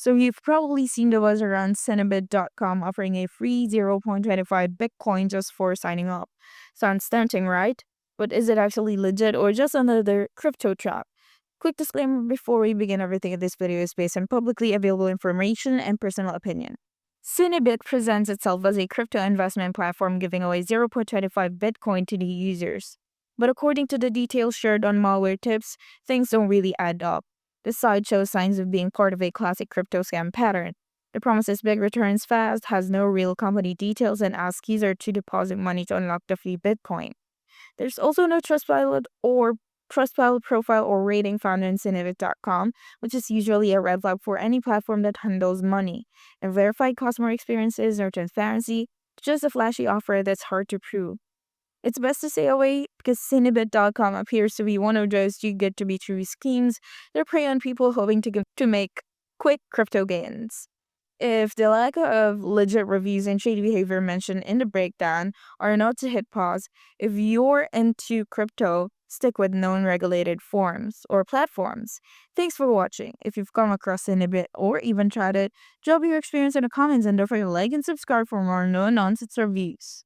So you've probably seen the buzz around Cinebit.com offering a free 0.25 Bitcoin just for signing up. Sounds tempting, right? But is it actually legit or just another crypto trap? Quick disclaimer before we begin, everything in this video is based on publicly available information and personal opinion. Cinebit presents itself as a crypto investment platform giving away 0.25 Bitcoin to new users. But according to the details shared on malware tips, things don't really add up. The site shows signs of being part of a classic crypto scam pattern. It promises big returns fast, has no real company details, and asks users to deposit money to unlock the free Bitcoin. There's also no Trustpilot profile or rating found in Cinevit.com, which is usually a red flag for any platform that handles money. And verified customer experiences or transparency, just a flashy offer that's hard to prove. It's best to stay away because Cinebit.com appears to be one of those too good to be true schemes that prey on people hoping to make quick crypto gains. If the lack of legit reviews and shady behavior mentioned in the breakdown are not to hit pause, if you're into crypto, stick with known regulated forms or platforms. Thanks for watching. If you've come across Cinebit or even tried it, drop your experience in the comments and don't forget to like and subscribe for more no-nonsense reviews.